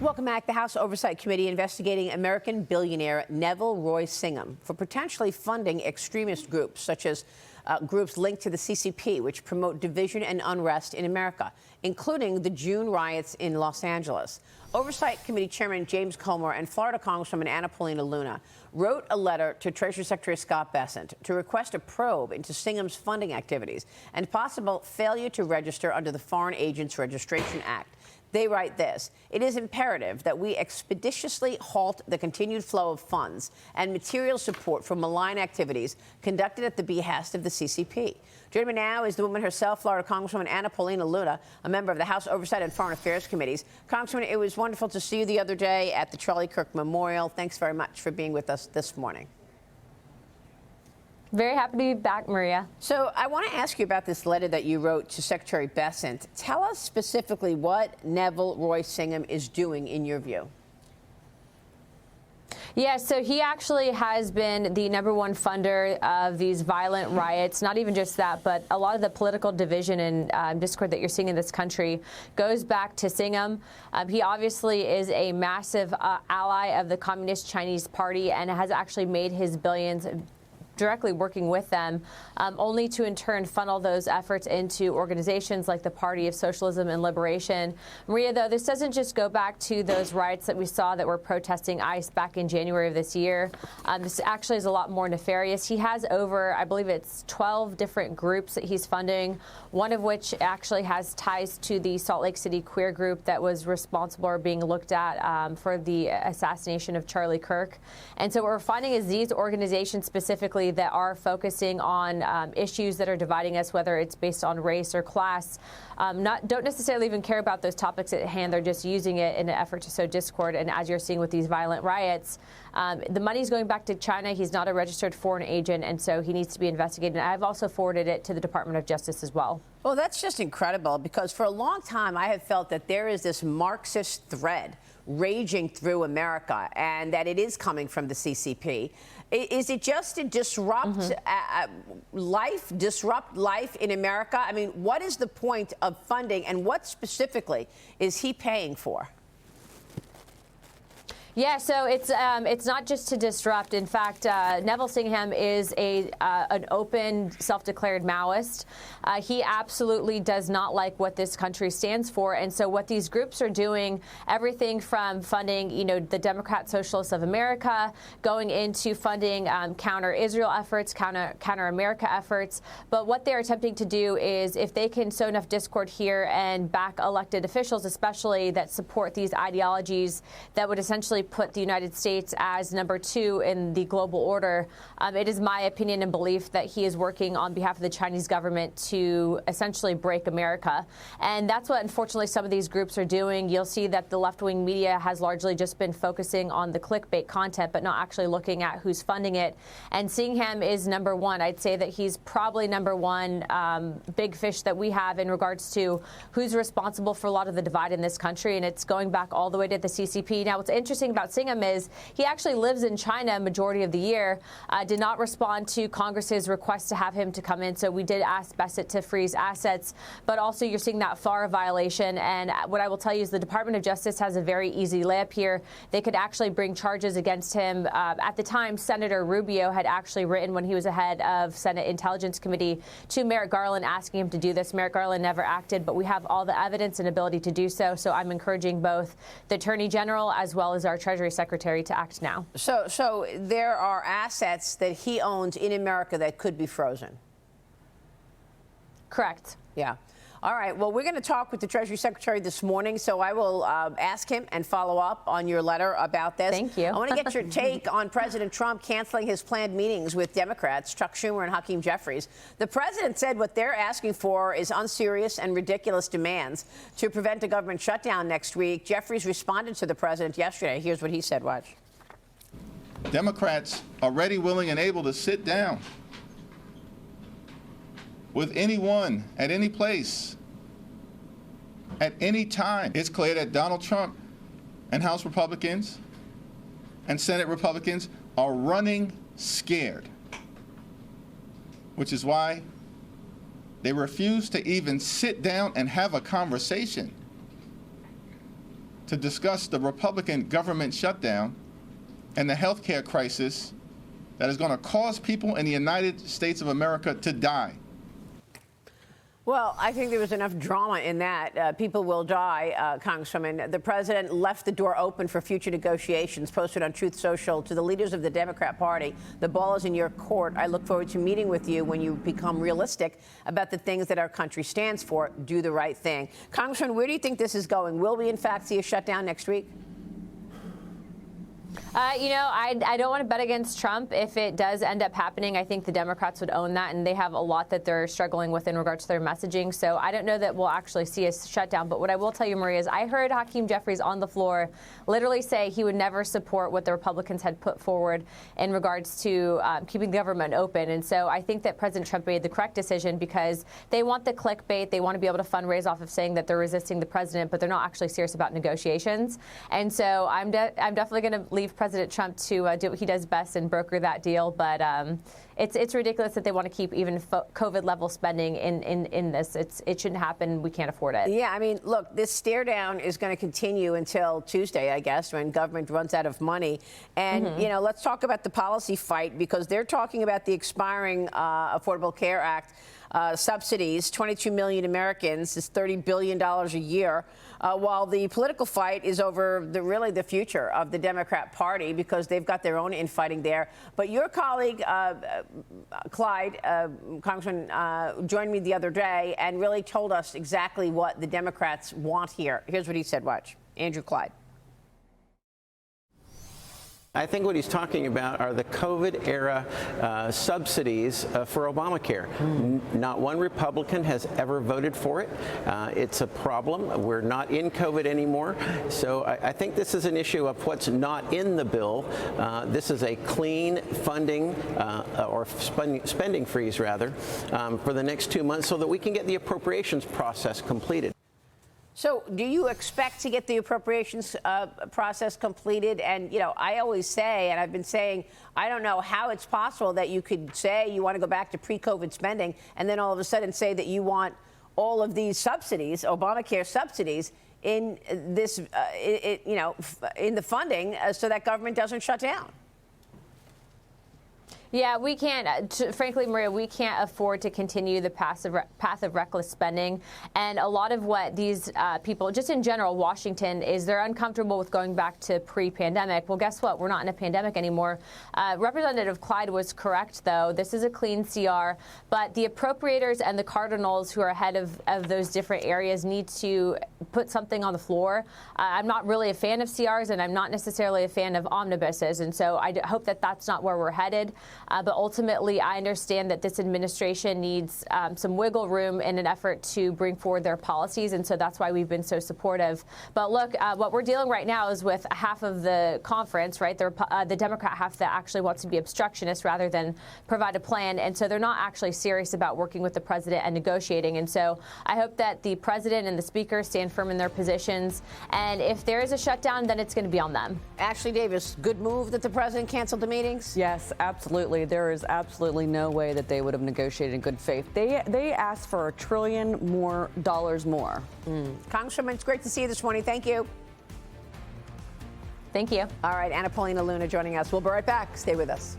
Welcome back. The House Oversight Committee investigating American billionaire Neville Roy Singham for potentially funding extremist groups, such as groups linked to the CCP, which promote division and unrest in America, including the June riots in Los Angeles. Oversight Committee Chairman James Comer and Florida Congresswoman Paulina Luna wrote a letter to Treasury Secretary Scott Bessent to request a probe into Singham's funding activities and possible failure to register under the Foreign Agents Registration Act. They write this: "It is imperative that we expeditiously halt the continued flow of funds and material support for malign activities conducted at the behest of the CCP." Joining me now is the woman herself, Florida Congresswoman Paulina Luna, a member of the House Oversight and Foreign Affairs Committees. Congresswoman, it was wonderful to see you the other day at the Charlie Kirk Memorial. Thanks very much for being with us this morning. Very happy to be back, Maria. So I want to ask you about this letter that you wrote to Secretary Bessent. Tell us specifically what Neville Roy Singham is doing in your view. Yeah, so he actually has been the #1 funder of these violent riots. Not even just that, but a lot of the political division and discord that you're seeing in this country goes back to Singham. He obviously is a massive ally of the Communist Chinese Party and has actually made his billions directly working with them, only to in turn funnel those efforts into organizations like the Party of Socialism and Liberation. Maria, though, this doesn't just go back to those riots that we saw that were protesting ICE back in January of this year. This actually is a lot more nefarious. He has over, I believe it's 12 different groups that he's funding, one of which actually has ties to the Salt Lake City queer group that was responsible or being looked at for the assassination of Charlie Kirk. And so what we're finding is these organizations specifically that are focusing on issues that are dividing us, whether it's based on race or class, don't necessarily even care about those topics at hand. They're just using it in an effort to sow discord. And as you're seeing with these violent riots, the money's going back to China. He's not a registered foreign agent, and so he needs to be investigated. And I've also forwarded it to the Department of Justice as well. Well, that's just incredible, because for a long time I have felt that there is this Marxist thread raging through America and that it is coming from the CCP. Is it just to disrupt life in America? I mean, what is the point of funding, and what specifically is he paying for? Yeah, so it's not just to disrupt. In fact, Neville Singham is an open, self-declared Maoist. He absolutely does not like what this country stands for, and so what these groups are doing, everything from funding, the Democrat Socialists of America, going into funding counter-Israel efforts, counter-America efforts. But what they're attempting to do is, if they can sow enough discord here and back elected officials, especially that support these ideologies that would essentially put the United States as #2 in the global order, it is my opinion and belief that he is working on behalf of the Chinese government to essentially break America. And that's what, unfortunately, some of these groups are doing. You'll see that the left-wing media has largely just been focusing on the clickbait content, but not actually looking at who's funding it. And Singham is #1. I'd say that he's probably #1 big fish that we have in regards to who's responsible for a lot of the divide in this country, and it's going back all the way to the CCP. Now, what's interesting about Singham is he actually lives in China a majority of the year, did not respond to Congress's request to have him to come in. So we did ask Bessent to freeze assets, but also you're seeing that FARA violation. And what I will tell you is the Department of Justice has a very easy layup here. They could actually bring charges against him. At the time, Senator Rubio had actually written, when he was ahead of Senate Intelligence Committee, to Merrick Garland asking him to do this. Merrick Garland never acted, but we have all the evidence and ability to do so. So I'm encouraging both the Attorney General as well as our Treasury Secretary to act now. So there are assets that he owns in America that could be frozen. Correct. Yeah. All right. Well, we're going to talk with the Treasury Secretary this morning, so I will ask him and follow up on your letter about this. Thank you. I want to get your take on President Trump canceling his planned meetings with Democrats, Chuck Schumer and Hakeem Jeffries. The president said what they're asking for is unserious and ridiculous demands to prevent a government shutdown next week. Jeffries responded to the president yesterday. Here's what he said. Watch. Democrats are ready, willing, and able to sit down with anyone at any place at any time. It's clear that Donald Trump and House Republicans and Senate Republicans are running scared, which is why they refuse to even sit down and have a conversation to discuss the Republican government shutdown and the health care crisis that is going to cause people in the United States of America to die. Well, I think there was enough drama in that. People will die, Congresswoman. The president left the door open for future negotiations, posted on Truth Social to the leaders of the Democrat Party. The ball is in your court. I look forward to meeting with you when you become realistic about the things that our country stands for. Do the right thing. Congressman, where do you think this is going? Will we, in fact, see a shutdown next week? I don't want to bet against Trump. If it does end up happening, I think the Democrats would own that, and they have a lot that they're struggling with in regards to their messaging. So I don't know that we'll actually see a shutdown. But what I will tell you, Maria, is I heard Hakeem Jeffries on the floor literally say he would never support what the Republicans had put forward in regards to keeping the government open. And so I think that President Trump made the correct decision because they want the clickbait. They want to be able to fundraise off of saying that they're resisting the president, but they're not actually serious about negotiations. And so I'm definitely going to leave President Trump to do what he does best and broker that deal. But it's ridiculous that they want to keep even COVID level spending in this. It shouldn't happen. We can't afford it. Yeah, I mean, look, this stare down is going to continue until Tuesday, I guess, when government runs out of money. And, let's talk about the policy fight, because they're talking about the expiring Affordable Care Act. Subsidies, 22 million Americans, is $30 billion a year, while the political fight is over the future of the Democrat Party, because they've got their own infighting there. But your colleague, Clyde, Congressman, joined me the other day and really told us exactly what the Democrats want here. Here's what he said. Watch. Andrew Clyde. I think what he's talking about are the COVID-era subsidies for Obamacare. Not one Republican has ever voted for it. It's a problem. We're not in COVID anymore. So I think this is an issue of what's not in the bill. This is a clean funding or spending freeze, rather, for the next 2 months so that we can get the appropriations process completed. So do you expect to get the appropriations process completed? And, I always say, and I've been saying, I don't know how it's possible that you could say you want to go back to pre-COVID spending and then all of a sudden say that you want all of these subsidies, Obamacare subsidies, in this, in the funding so that government doesn't shut down. Yeah, we can't, frankly, Maria, we can't afford to continue the path of reckless spending. And a lot of what these people, just in general, Washington, is they're uncomfortable with going back to pre-pandemic. Well, guess what? We're not in a pandemic anymore. Representative Clyde was correct, though. This is a clean CR. But the appropriators and the cardinals who are ahead of those different areas need to put something on the floor. I'm not really a fan of CRs, and I'm not necessarily a fan of omnibuses. And so I hope that that's not where we're headed. But ultimately, I understand that this administration needs some wiggle room in an effort to bring forward their policies, and so that's why we've been so supportive. But look, what we're dealing right now is with half of the conference, right? The Democrat half that actually wants to be obstructionist rather than provide a plan, and so they're not actually serious about working with the president and negotiating. And so I hope that the president and the speaker stand firm in their positions, and if there is a shutdown, then it's going to be on them. Ashley Davis, good move that the president canceled the meetings? Yes, absolutely. There is absolutely no way that they would have negotiated in good faith. They asked for $1 trillion more. Congresswoman, it's great to see you this morning. Thank you. Thank you. All right, Paulina Luna joining us. We'll be right back. Stay with us.